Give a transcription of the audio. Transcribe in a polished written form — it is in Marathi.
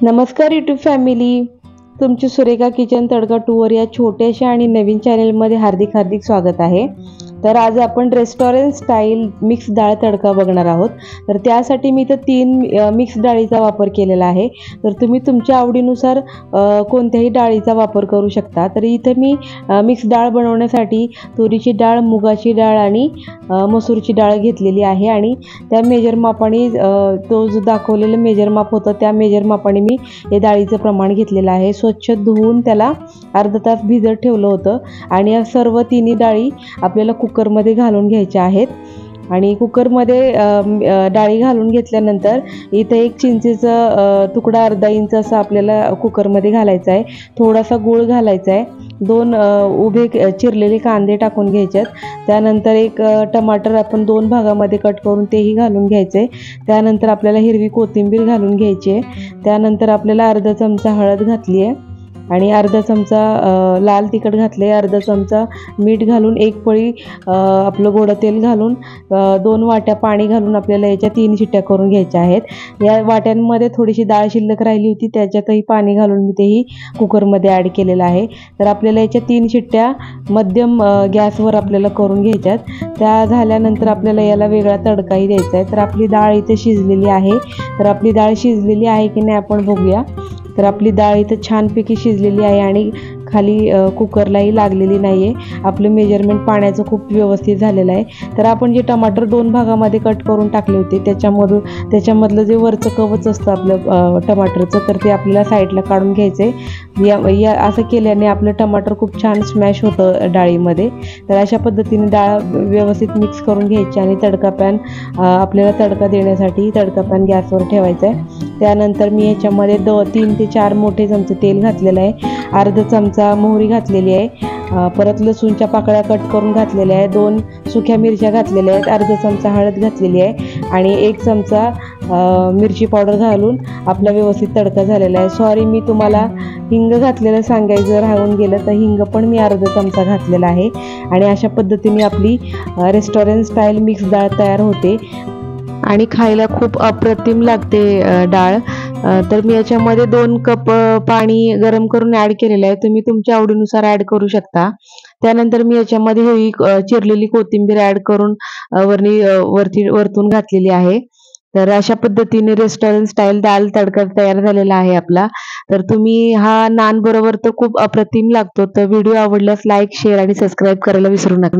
नमस्कार यूट्यूब फॅमिली, तुमची सुरेखा किचन तडका 2 वर या छोट्याशा आणि नवीन चॅनलमध्ये हार्दिक हार्दिक स्वागत आहे। तर आज आपण रेस्टॉरंट स्टाईल मिक्स डाळ तडका बघणार आहोत। तर त्यासाठी मी तर 3 मिक्स डाळीचा वापर केलेला आहे। तर तुम्ही तुमच्या आवडीनुसार कोणत्याही डाळीचा वापर करू शकता। तर इथे मी मिक्स डाळ बनवण्यासाठी तुरीची डाळ, मुगाची डाळ आणि मसूरची डाळ घेतलेली आहे आणि त्या मेजर मापाने तो जो दाखवलेला मेजर माप होतं त्या मेजर मापाने मी हे डाळीचं प्रमाण घेतलेलं आहे। स्वच्छ धुवून त्याला अर्धा तास भिजत ठेवलं होतं आणि या सर्व तिन्ही डाळी आपल्याला कुकरमध्ये घालून घ्यायच्या आहेत। आणि कुकरमध्ये डाळी घालून घेतल्यानंतर इथे एक चिंचेचा तुकडा अर्धा इंच असा आपल्याला कुकरमध्ये घालायचा आहे। थोडासा गूळ घालायचा आहे। 2 उभे चिरलेले कांदे टाकून घ्यायचे। त्यानंतर एक टमाटर आपण 2 भागामध्ये कट करून तेही घालून घ्यायचे। त्यानंतर आपल्याला हिरवी कोथिंबीर घालून घ्यायची आहे। त्यानंतर आपल्याला अर्धा चमचा हळद घातली आहे आणि अर्धा चमचा लाल तिखट घातले, अर्धा चमचा मीठ घालून एक पळी आपलं गोडं तेल घालून 2 वाट्या पाणी घालून आपल्याला याच्या 3 शिट्ट्या करून घ्यायच्या आहेत। या वाट्यांमध्ये थोडीशी डाळ शिल्लक राहिली होती, त्याच्यातही पाणी घालून मी तेही कुकरमध्ये ॲड केलेलं आहे। तर आपल्याला याच्या 3 शिट्ट्या मध्यम गॅसवर आपल्याला करून घ्यायच्यात। त्या झाल्यानंतर आपल्याला याला वेगळा तडकाही द्यायचा आहे। तर आपली डाळ इथे शिजलेली आहे। तर आपली डाळ शिजलेली आहे की नाही आपण बघूया। तर आपली डाळ इथे छानपैकी शिजलेली आहे आणि खाली कुकरलाही लागलेली नाही आहे। आपलं मेजरमेंट पाण्याचं खूप व्यवस्थित झालेलं आहे। तर आपण जे टमाटर 2 भागामध्ये कट करून टाकले होते त्याच्यामधलं जे वरचं कवच असतं आपलं टमाटरचं, तर ते आपल्याला साईडला काढून घ्यायचं आहे। असं केल्याने आपलं टमाटर खूप छान स्मॅश होतं डाळीमध्ये। तर अशा पद्धतीने डाळ व्यवस्थित मिक्स करून घ्यायची आणि तडका पॅन आपल्याला तडका देण्यासाठी तडका पॅन गॅसवर ठेवायचा आहे। त्यानंतर मी याच्यामध्ये 3 ते 4 मोठे चमचे तेल घातलेलं आहे, अर्धा चमचा मोहरी घातलेली आहे, परत लसूणच्या पाकळ्या कट करून घातलेल्या आहे, 2 सुक्या मिरच्या घातलेल्या आहेत, अर्धा चमचा हळद घातलेली आहे आणि 1 चमचा मिरची पावडर घालून आपला व्यवस्थित तडका झालेला आहे। सॉरी, मी तुम्हाला हिंग घातलेलं सांगायचं राहून गेलं, तर हिंग पण मी अर्धा चमचा घातलेला आहे। आणि अशा पद्धतीने आपली रेस्टॉरंट स्टाईल मिक्स डाळ तयार होते आणि खायला खूप अप्रतिम लागते डाळ। तर मी याच्यामध्ये 2 कप पाणी गरम करून ॲड केलेलं आहे, तुम्ही तुमच्या आवडीनुसार ॲड करू शकता। त्यानंतर मी याच्यामध्ये ही चिरलेली कोथिंबीर ॲड करून वरतून घातलेली आहे। तर अशा पद्धतीने रेस्टॉरंट स्टाईल दाल तडका तयार झालेला आहे आपला। तर तुम्ही हा नान बरोबर तर खूप अप्रतिम लागतो। तर व्हिडिओ आवडल्यास लाईक, शेअर आणि सबस्क्राईब करायला विसरू नका।